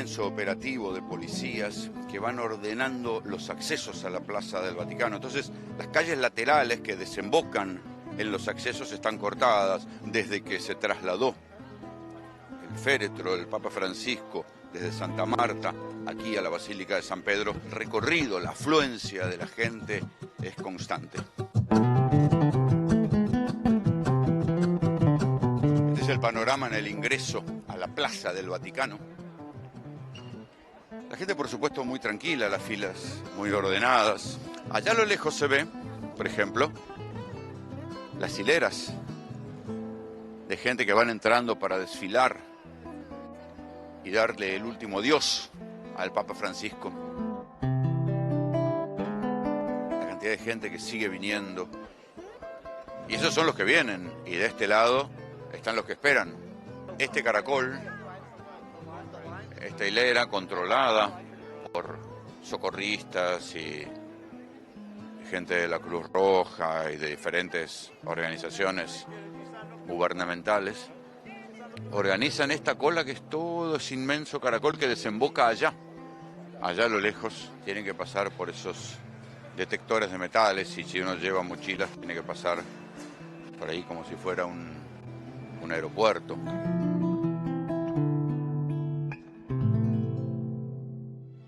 inmenso operativo de policías que van ordenando los accesos a la Plaza del Vaticano. Entonces, las calles laterales que desembocan en los accesos están cortadas desde que se trasladó el féretro del Papa Francisco desde Santa Marta aquí a la Basílica de San Pedro. El recorrido, la afluencia de la gente es constante. Este es el panorama en el ingreso a la Plaza del Vaticano. La gente, por supuesto, muy tranquila, las filas muy ordenadas. Allá a lo lejos se ve, por ejemplo, las hileras de gente que van entrando para desfilar y darle el último adiós al Papa Francisco. La cantidad de gente que sigue viniendo. Y esos son los que vienen. Y de este lado están los que esperan. Este caracol, esta hilera controlada por socorristas y gente de la Cruz Roja y de diferentes organizaciones gubernamentales, organizan esta cola que es todo ese inmenso caracol que desemboca allá. Allá a lo lejos tienen que pasar por esos detectores de metales y si uno lleva mochilas tiene que pasar por ahí como si fuera un aeropuerto.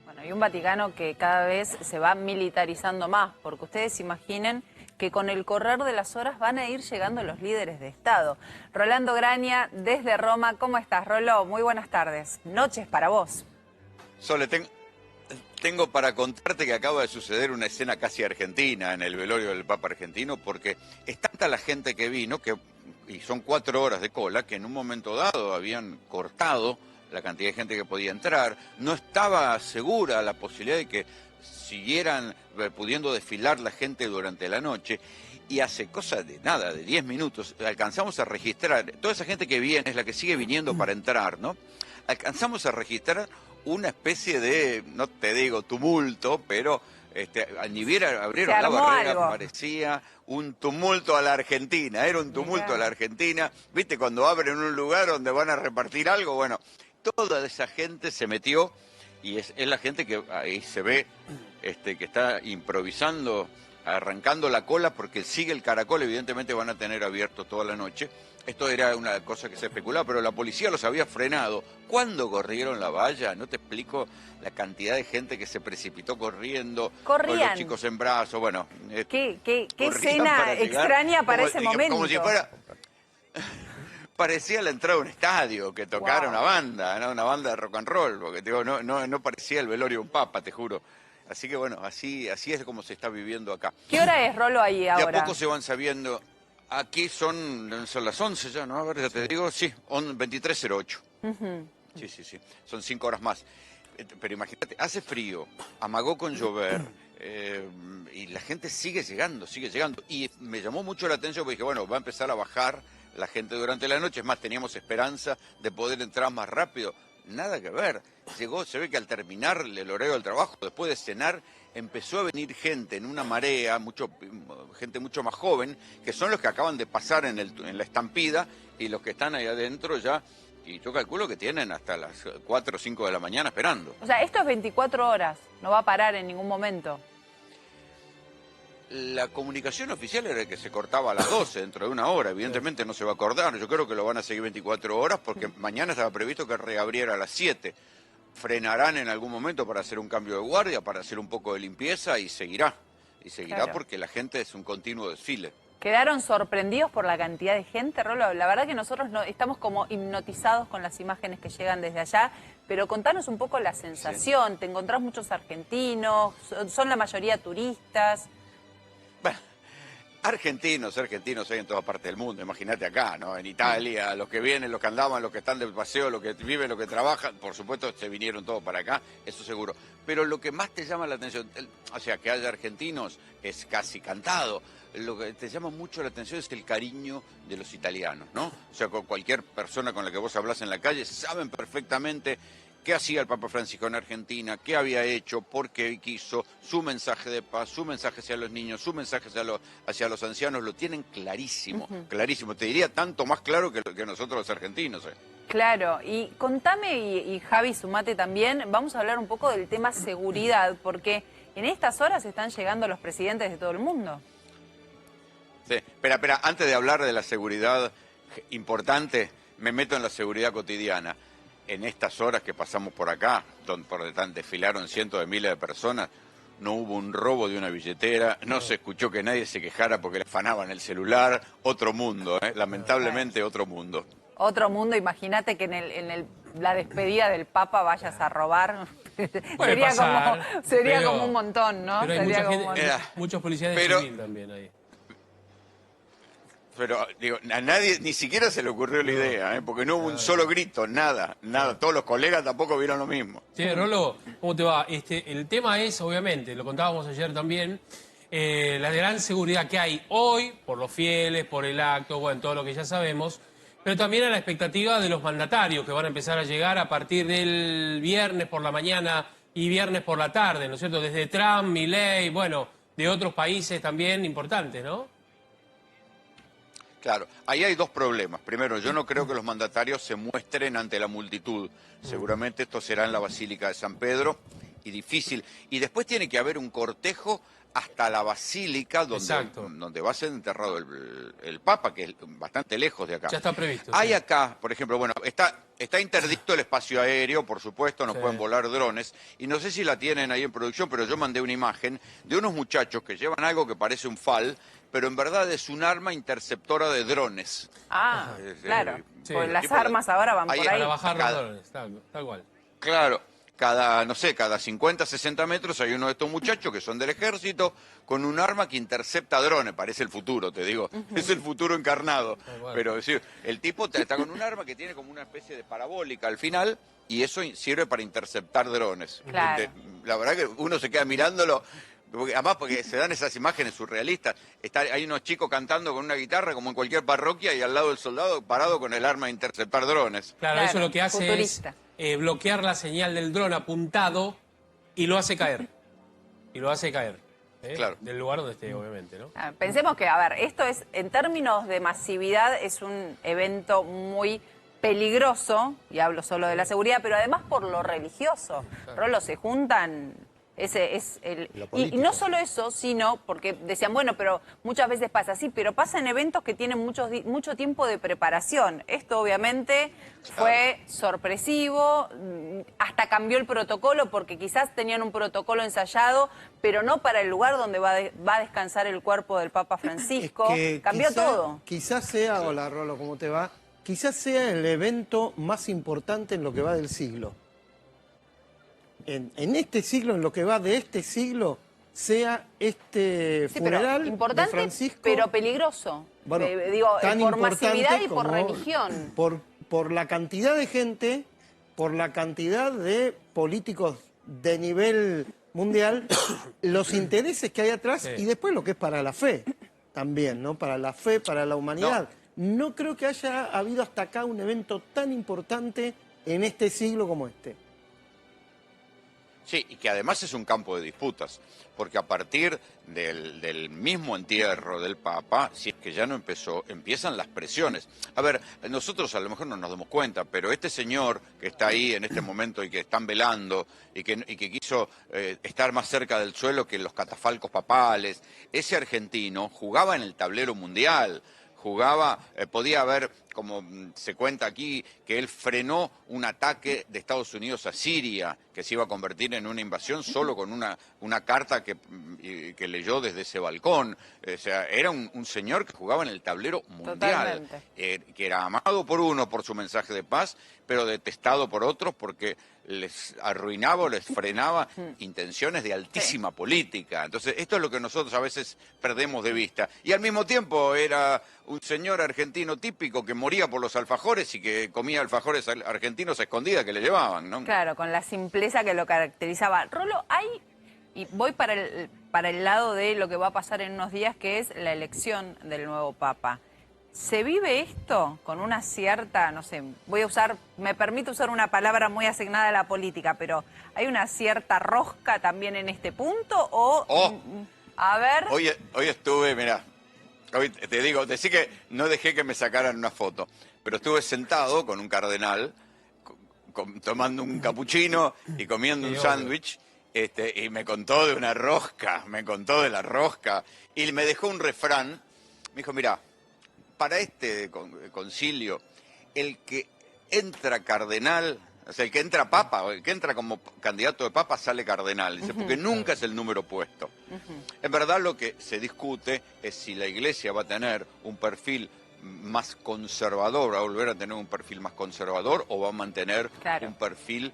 Bueno, y un Vaticano que cada vez se va militarizando más, porque ustedes imaginen que con el correr de las horas van a ir llegando los líderes de Estado. Rolando Graña, desde Roma. ¿Cómo estás, Rolo? Muy buenas tardes. Noches para vos. Sole, tengo para contarte que acaba de suceder una escena casi argentina en el velorio del Papa argentino, porque es tanta la gente que vino, y son 4 horas de cola, que en un momento dado habían cortado la cantidad de gente que podía entrar. No estaba segura la posibilidad de que siguieran pudiendo desfilar la gente durante la noche, y hace cosa de nada, de 10 minutos, alcanzamos a registrar, toda esa gente que viene es la que sigue viniendo para entrar, ¿no? Alcanzamos a registrar una especie de, no te digo tumulto, pero abrieron la barrera, algo. Parecía un tumulto a la Argentina, era un tumulto a la Argentina, ¿viste? Cuando abren un lugar donde van a repartir algo, bueno, toda esa gente se metió. Y es la gente que ahí se ve que está improvisando, arrancando la cola, porque sigue el caracol, evidentemente van a tener abierto toda la noche. Esto era una cosa que se especulaba, pero la policía los había frenado. ¿Cuándo corrieron la valla? No te explico la cantidad de gente que se precipitó corriendo, con los chicos en brazos, bueno. ¿Qué escena extraña para ese momento? Como si fuera... Parecía la entrada de un estadio, que tocara una banda, ¿no? Una banda de rock and roll, porque digo, no parecía el velorio de un papa, te juro. Así que bueno, así es como se está viviendo acá. ¿Qué hora es, Rolo, ahí ahora? De a poco se van sabiendo. Aquí son las 11 ya, ¿no? A ver, ya te digo, sí, 23:08. Sí, son 5 horas más. Pero imagínate, hace frío, amagó con llover, y la gente sigue llegando. Y me llamó mucho la atención porque dije, bueno, va a empezar a bajar la gente durante la noche. Es más, teníamos esperanza de poder entrar más rápido. Nada que ver. Se ve que al terminar el horario del trabajo, después de cenar, empezó a venir gente en una marea, gente mucho más joven, que son los que acaban de pasar en la estampida, y los que están ahí adentro ya, y yo calculo que tienen hasta las 4 o 5 de la mañana esperando. O sea, esto es 24 horas, no va a parar en ningún momento. La comunicación oficial era que se cortaba a las 12, dentro de una hora. Evidentemente no se va a acordar. Yo creo que lo van a seguir 24 horas porque mañana estaba previsto que reabriera a las 7. Frenarán en algún momento para hacer un cambio de guardia, para hacer un poco de limpieza y seguirá. Claro. Porque la gente es un continuo desfile. ¿Quedaron sorprendidos por la cantidad de gente, Rolo? La verdad que nosotros estamos como hipnotizados con las imágenes que llegan desde allá, pero contanos un poco la sensación. Sí. ¿Te encontrás muchos argentinos? ¿Son la mayoría turistas? Bueno, argentinos hay en toda parte del mundo, imagínate acá, ¿no? En Italia, los que vienen, los que andaban, los que están de paseo, los que viven, los que trabajan, por supuesto se vinieron todos para acá, eso seguro. Pero lo que más te llama la atención, o sea, que haya argentinos es casi cantado. Lo que te llama mucho la atención es el cariño de los italianos, ¿no? O sea, con cualquier persona con la que vos hablas en la calle, saben perfectamente qué hacía el Papa Francisco en Argentina, qué había hecho, por qué quiso, su mensaje de paz, su mensaje hacia los niños, su mensaje hacia los ancianos, lo tienen clarísimo, clarísimo. Te diría tanto más claro que nosotros los argentinos. Claro, y contame, y Javi, sumate también, vamos a hablar un poco del tema seguridad, porque en estas horas están llegando los presidentes de todo el mundo. Sí. Espera, antes de hablar de la seguridad importante, me meto en la seguridad cotidiana. En estas horas que pasamos por acá, donde desfilaron cientos de miles de personas, no hubo un robo de una billetera, no se escuchó que nadie se quejara porque le afanaban el celular. Otro mundo, lamentablemente otro mundo. Otro mundo, imagínate que en la despedida del Papa vayas a robar. sería como un montón, ¿no? Pero hay Sería mucha como gente, muchos policías de civil también ahí. Pero digo, a nadie ni siquiera se le ocurrió la idea, porque no hubo un solo grito, nada. Todos los colegas tampoco vieron lo mismo. Sí, Rolo, ¿cómo te va? El tema es, obviamente, lo contábamos ayer también, la gran seguridad que hay hoy, por los fieles, por el acto, bueno, todo lo que ya sabemos, pero también a la expectativa de los mandatarios que van a empezar a llegar a partir del viernes por la mañana y viernes por la tarde, ¿no es cierto? Desde Trump, Milei, bueno, de otros países también importantes, ¿no? Claro, ahí hay dos problemas. Primero, yo no creo que los mandatarios se muestren ante la multitud. Seguramente esto será en la Basílica de San Pedro y difícil. Y después tiene que haber un cortejo hasta la Basílica donde va a ser enterrado el Papa, que es bastante lejos de acá. Ya está previsto. Hay acá, por ejemplo, bueno, está interdicto el espacio aéreo, por supuesto, no pueden volar drones. Y no sé si la tienen ahí en producción, pero yo mandé una imagen de unos muchachos que llevan algo que parece un FAL, pero en verdad es un arma interceptora de drones. Ah, claro. Sí. Pues las armas ahora van por ahí. Para bajar los drones, tal cual. Claro, cada 50, 60 metros hay uno de estos muchachos que son del ejército con un arma que intercepta drones. Parece el futuro, te digo. Es el futuro encarnado. Bueno. Pero es decir, el tipo está con un arma que tiene como una especie de parabólica al final y eso sirve para interceptar drones. Claro. La verdad que uno se queda mirándolo. Además, porque se dan esas imágenes surrealistas. Hay unos chicos cantando con una guitarra, como en cualquier parroquia, y al lado del soldado parado con el arma de interceptar drones. Claro, eso lo que hace futurista. es bloquear la señal del dron apuntado y lo hace caer. Claro. Del lugar donde esté, obviamente, ¿no? Pensemos que, a ver, esto es, en términos de masividad, es un evento muy peligroso, y hablo solo de la seguridad, pero además por lo religioso. Rolo, se juntan... Y no solo eso, sino porque decían, bueno, pero muchas veces pasa así, pero pasa en eventos que tienen mucho tiempo de preparación. Esto obviamente fue sorpresivo, hasta cambió el protocolo porque quizás tenían un protocolo ensayado, pero no para el lugar donde va a descansar el cuerpo del Papa Francisco. Cambió todo. Quizás sea, hola Rolo, ¿cómo te va? Quizás sea el evento más importante en lo que va del siglo. En este siglo, en lo que va de este siglo, sea este funeral importante, de Francisco... pero peligroso. Bueno, digo, tan por masividad y por como religión. Por la cantidad de gente, por la cantidad de políticos de nivel mundial, los intereses que hay atrás y después lo que es para la fe también, ¿no? Para la fe, para la humanidad. No creo que haya habido hasta acá un evento tan importante en este siglo como este. Sí, y que además es un campo de disputas, porque a partir del mismo entierro del Papa, si es que ya no empezó, empiezan las presiones. A ver, nosotros a lo mejor no nos damos cuenta, pero este señor que está ahí en este momento y que están velando y que quiso estar más cerca del suelo que los catafalcos papales, ese argentino jugaba en el tablero mundial. Podía haber, como se cuenta aquí, que él frenó un ataque de Estados Unidos a Siria, que se iba a convertir en una invasión solo con una carta que leyó desde ese balcón. O sea, era un señor que jugaba en el tablero mundial, que era amado por uno por su mensaje de paz, pero detestado por otros porque les arruinaba o les frenaba intenciones de altísima política. Entonces, esto es lo que nosotros a veces perdemos de vista. Y al mismo tiempo era un señor argentino típico que moría por los alfajores y que comía alfajores argentinos a escondidas que le llevaban, ¿no? Claro, con la simpleza que lo caracterizaba. Rolo, y voy para el lado de lo que va a pasar en unos días, que es la elección del nuevo Papa. ¿Se vive esto con una cierta, no sé, me permito usar una palabra muy asignada a la política, pero ¿hay una cierta rosca también en este punto? A ver... Hoy estuve, mirá, Hoy te digo, decí que no dejé que me sacaran una foto, pero estuve sentado con un cardenal, tomando un capuchino y comiendo un sándwich, y me contó de una rosca, me contó de la rosca, y me dejó un refrán, me dijo, mira, para este concilio, el que entra cardenal, o sea, el que entra papa, o el que entra como candidato de papa sale cardenal, dice, porque nunca es el número puesto. En verdad lo que se discute es si la Iglesia va a tener un perfil más conservador, va a volver a tener un perfil más conservador o va a mantener un perfil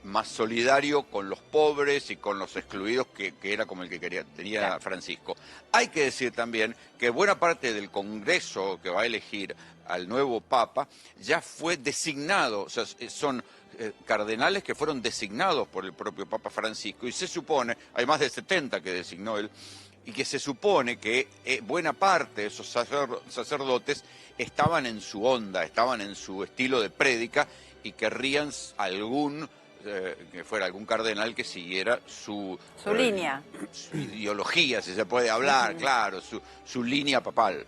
más solidario con los pobres y con los excluidos que era como el que tenía Francisco. Hay que decir también que buena parte del Congreso que va a elegir al nuevo Papa ya fue designado, o sea, son cardenales que fueron designados por el propio Papa Francisco y se supone, hay más de 70 que designó él, y que se supone que buena parte de esos sacerdotes estaban en su onda, estaban en su estilo de prédica y querrían que fuera algún cardenal que siguiera su línea. Su ideología, si se puede hablar, claro, su línea papal.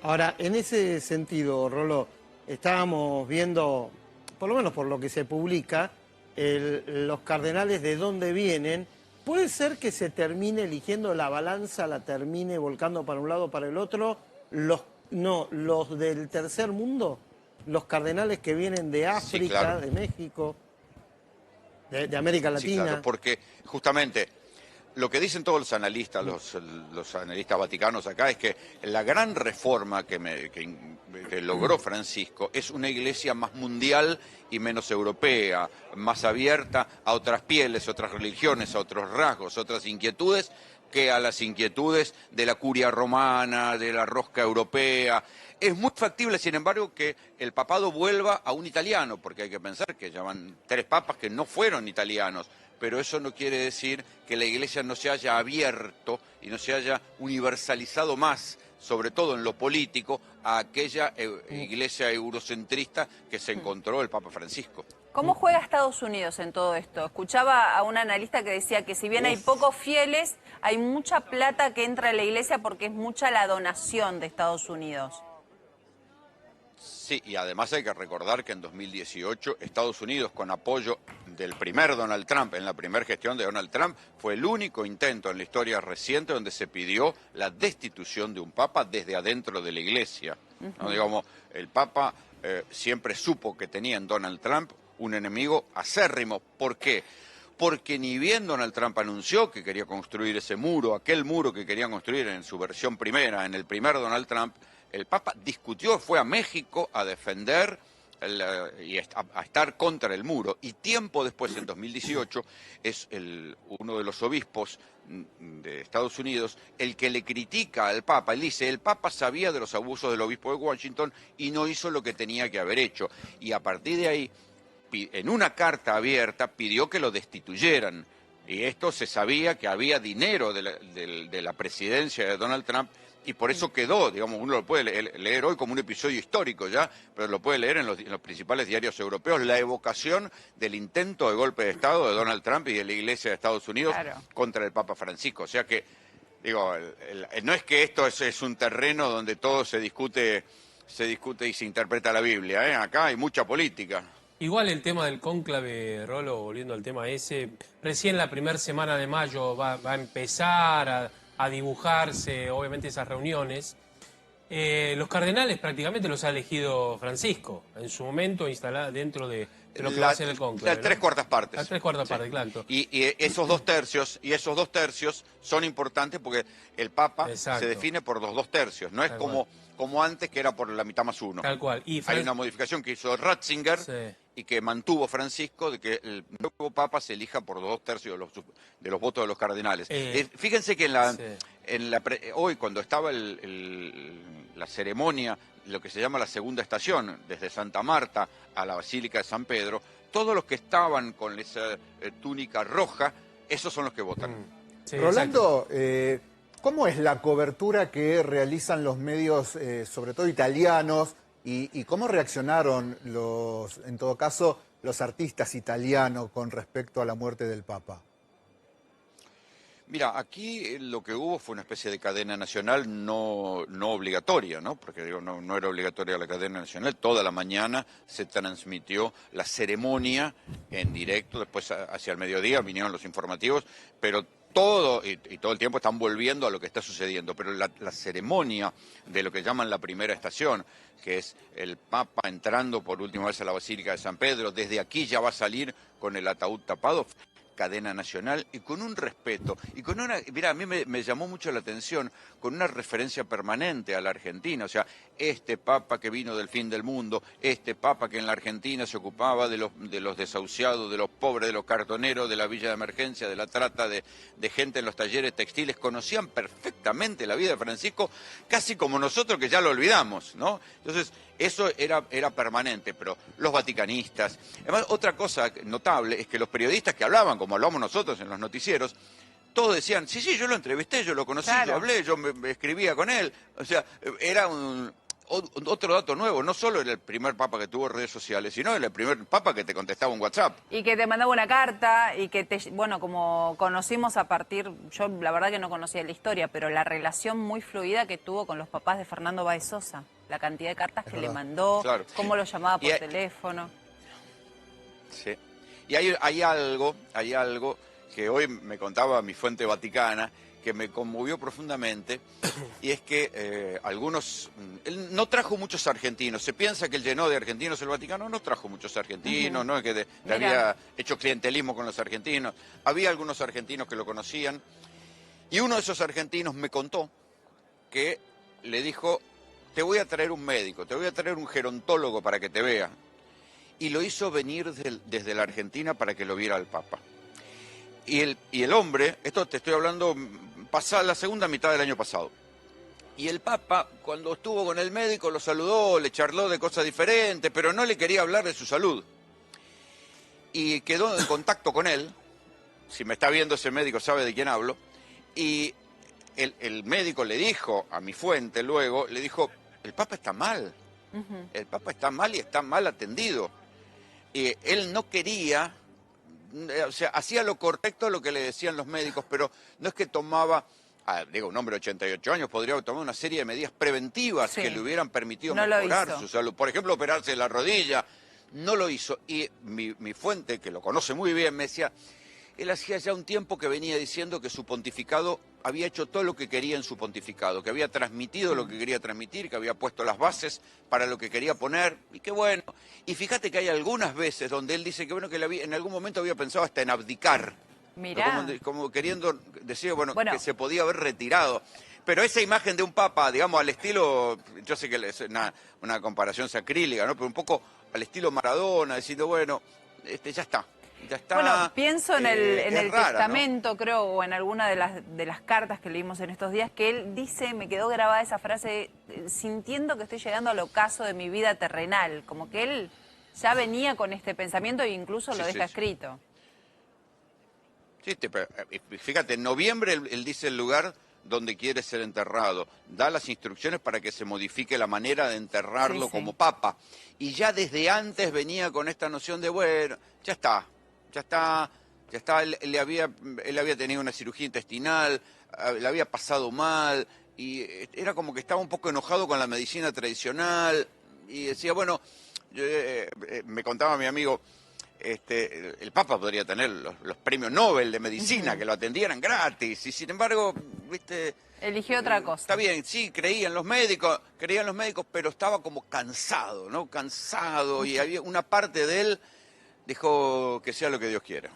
Ahora, en ese sentido, Rolo, estábamos viendo, por lo menos por lo que se publica, los cardenales de dónde vienen. ¿Puede ser que se termine eligiendo la balanza, la termine volcando para un lado o para el otro? Los del tercer mundo, los cardenales que vienen de África, sí, claro, de México, de América Latina. Sí, claro, porque justamente lo que dicen todos los analistas, los analistas vaticanos acá, es que la gran reforma que logró Francisco es una iglesia más mundial y menos europea, más abierta a otras pieles, otras religiones, a otros rasgos, otras inquietudes, que a las inquietudes de la curia romana, de la rosca europea. Es muy factible, sin embargo, que el papado vuelva a un italiano, porque hay que pensar que ya van 3 papas que no fueron italianos, pero eso no quiere decir que la Iglesia no se haya abierto y no se haya universalizado más, sobre todo en lo político, a aquella Iglesia eurocentrista que se encontró el Papa Francisco. ¿Cómo juega Estados Unidos en todo esto? Escuchaba a un analista que decía que si bien hay pocos fieles, hay mucha plata que entra a la Iglesia porque es mucha la donación de Estados Unidos. Sí, y además hay que recordar que en 2018 Estados Unidos, con apoyo del primer Donald Trump, en la primera gestión de Donald Trump, fue el único intento en la historia reciente donde se pidió la destitución de un papa desde adentro de la Iglesia. ¿No? Digamos, el papa siempre supo que tenía en Donald Trump un enemigo acérrimo. ¿Por qué? Porque ni bien Donald Trump anunció que quería construir ese muro, aquel muro que querían construir en su versión primera, en el primer Donald Trump, el Papa discutió, fue a México a defender y a estar contra el muro. Y tiempo después, en 2018, es uno de los obispos de Estados Unidos el que le critica al Papa. Él dice, el Papa sabía de los abusos del obispo de Washington y no hizo lo que tenía que haber hecho. Y a partir de ahí, en una carta abierta, pidió que lo destituyeran. Y esto se sabía que había dinero de la presidencia de Donald Trump, y por eso quedó, digamos, uno lo puede leer hoy como un episodio histórico ya, pero lo puede leer en los principales diarios europeos, la evocación del intento de golpe de Estado de Donald Trump y de la Iglesia de Estados Unidos contra el Papa Francisco. O sea que, digo, no es que esto es un terreno donde todo se discute y se interpreta la Biblia, ¿eh? Acá hay mucha política. Igual el tema del cónclave, Rolo, volviendo al tema ese, recién la primera semana de mayo va a empezar a dibujarse, obviamente, esas reuniones. Los cardenales prácticamente los ha elegido Francisco, en su momento instalada dentro de lo que va a ser el cónclave. Las 3/4 partes. Las 3/4 partes, claro. Y esos dos tercios son importantes porque el Papa se define por los 2 tercios, no es como antes que era por la mitad más 1. Tal cual. Hay una modificación que hizo Ratzinger y que mantuvo Francisco de que el nuevo Papa se elija por los 2 tercios de los votos de los cardenales. Fíjense que hoy cuando estaba la ceremonia, lo que se llama la segunda estación, desde Santa Marta a la Basílica de San Pedro, todos los que estaban con esa túnica roja, esos son los que votan. Sí, Rolando, ¿cómo es la cobertura que realizan los medios, sobre todo italianos, y cómo reaccionaron en todo caso, los artistas italianos con respecto a la muerte del Papa? Mira, aquí lo que hubo fue una especie de cadena nacional no obligatoria, ¿no? Porque digo, no era obligatoria la cadena nacional. Toda la mañana se transmitió la ceremonia en directo, después hacia el mediodía vinieron los informativos, pero todo el tiempo están volviendo a lo que está sucediendo. Pero la ceremonia de lo que llaman la primera estación, que es el Papa entrando por última vez a la Basílica de San Pedro, desde aquí ya va a salir con el ataúd tapado, cadena nacional y con un respeto y con una, mira, a mí me llamó mucho la atención, con una referencia permanente a la Argentina, o sea, este Papa que vino del fin del mundo, este Papa que en la Argentina se ocupaba de los desahuciados, de los pobres, de los cartoneros, de la villa de emergencia, de la trata de gente en los talleres textiles, conocían perfectamente la vida de Francisco, casi como nosotros que ya lo olvidamos, ¿no? Entonces, eso era permanente, pero los vaticanistas... Además, otra cosa notable es que los periodistas que hablaban, como hablamos nosotros en los noticieros, todos decían, sí, yo lo entrevisté, yo lo conocí, claro, yo hablé, yo me escribía con él. O sea, era otro dato nuevo. No solo era el primer papa que tuvo redes sociales, sino era el primer papa que te contestaba un WhatsApp. y que te mandaba una carta y que bueno, como conocimos a partir, yo la verdad que no conocía la historia, pero la relación muy fluida que tuvo con los papás de Fernando Báez Sosa, la cantidad de cartas que le mandó, claro, cómo lo llamaba por teléfono. Sí. Y hay algo que hoy me contaba mi fuente vaticana, que me conmovió profundamente, y es que él no trajo muchos argentinos. Se piensa que él llenó de argentinos el Vaticano, no trajo muchos argentinos, no es que le había hecho clientelismo con los argentinos. Había algunos argentinos que lo conocían, y uno de esos argentinos me contó que le dijo, te voy a traer un médico, te voy a traer un gerontólogo para que te vea. Y lo hizo venir desde la Argentina para que lo viera al Papa. Y el hombre, esto te estoy hablando, pasada la segunda mitad del año pasado. Y el Papa, cuando estuvo con el médico, lo saludó, le charló de cosas diferentes, pero no le quería hablar de su salud. Y quedó en contacto con él, si me está viendo ese médico sabe de quién hablo, y el médico le dijo a mi fuente luego, le dijo, el Papa está mal, el Papa está mal y está mal atendido. Y él no quería, o sea, hacía lo correcto a lo que le decían los médicos, pero no es que tomaba, un hombre de 88 años podría tomar una serie de medidas preventivas que le hubieran permitido mejorar su salud. Por ejemplo, operarse la rodilla. No lo hizo. Y mi fuente, que lo conoce muy bien, me decía, él hacía ya un tiempo que venía diciendo que su pontificado había hecho todo lo que quería en su pontificado, que había transmitido lo que quería transmitir, que había puesto las bases para lo que quería poner, y qué bueno. Y fíjate que hay algunas veces donde él dice que bueno, que en algún momento había pensado hasta en abdicar. Mirá. Como queriendo decir, bueno, que se podía haber retirado. Pero esa imagen de un papa, digamos, al estilo, yo sé que es una comparación sacrílega, ¿no? Pero un poco al estilo Maradona, diciendo, bueno, ya está. Ya está, bueno, pienso en el rara, testamento, ¿no? Creo, o en alguna de las cartas que leímos en estos días, que él dice, me quedó grabada esa frase, sintiendo que estoy llegando al ocaso de mi vida terrenal, como que él ya venía con este pensamiento e incluso lo deja escrito. Sí, fíjate, en noviembre él dice el lugar donde quiere ser enterrado, da las instrucciones para que se modifique la manera de enterrarlo como papa, y ya desde antes venía con esta noción de, bueno, ya está, él había tenido una cirugía intestinal, le había pasado mal, y era como que estaba un poco enojado con la medicina tradicional, y decía, bueno, me contaba mi amigo, el Papa podría tener los premios Nobel de medicina, que lo atendieran gratis, y sin embargo, viste, eligió otra cosa. Está bien, sí, creía en los médicos, pero estaba como cansado, ¿no? Cansado, y había una parte de él dijo que sea lo que Dios quiera.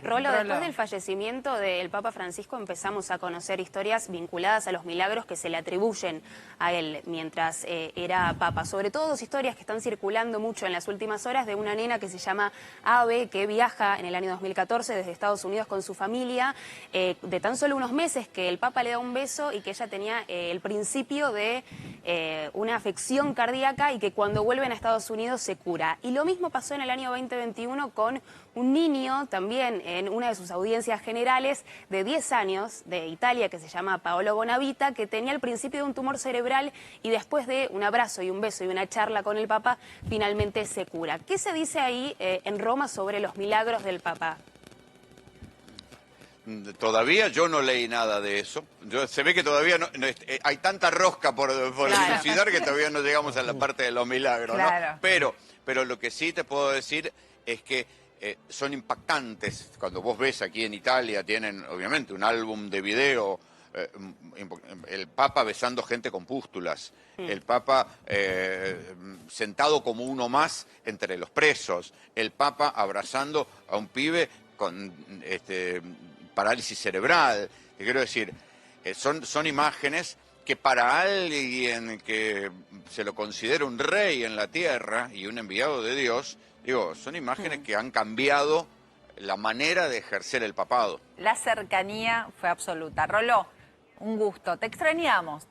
Rolo, después del fallecimiento del Papa Francisco empezamos a conocer historias vinculadas a los milagros que se le atribuyen a él mientras era Papa. Sobre todo dos historias que están circulando mucho en las últimas horas de una nena que se llama Ave, que viaja en el año 2014 desde Estados Unidos con su familia, de tan solo unos meses, que el Papa le da un beso y que ella tenía el principio de una afección cardíaca y que cuando vuelven a Estados Unidos se cura. Y lo mismo pasó en el año 2021 con un niño también en una de sus audiencias generales de 10 años de Italia que se llama Paolo Bonavita, que tenía el principio de un tumor cerebral y después de un abrazo y un beso y una charla con el Papa finalmente se cura. ¿Qué se dice ahí en Roma sobre los milagros del Papa? Todavía yo no leí nada de eso. Se ve que todavía hay tanta rosca por Claro. dilucidar que todavía no llegamos a la parte de los milagros, ¿no? Claro. Pero lo que sí te puedo decir es que son impactantes. Cuando vos ves aquí en Italia, tienen obviamente un álbum de video, el Papa besando gente con pústulas, el Papa sentado como uno más entre los presos, el Papa abrazando a un pibe con parálisis cerebral. Te quiero decir, son imágenes que para alguien que se lo considera un rey en la tierra y un enviado de Dios, digo, son imágenes que han cambiado la manera de ejercer el papado. La cercanía fue absoluta. Roló, un gusto. Te extrañamos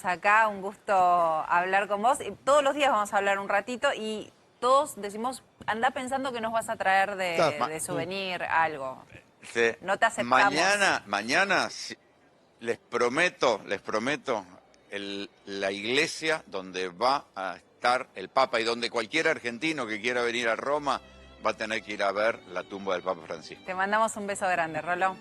acá, un gusto hablar con vos. Todos los días vamos a hablar un ratito y todos decimos, anda pensando que nos vas a traer de souvenir algo. No te aceptamos. Mañana les prometo la iglesia donde va a estar el Papa y donde cualquier argentino que quiera venir a Roma va a tener que ir a ver la tumba del Papa Francisco. Te mandamos un beso grande, Roló.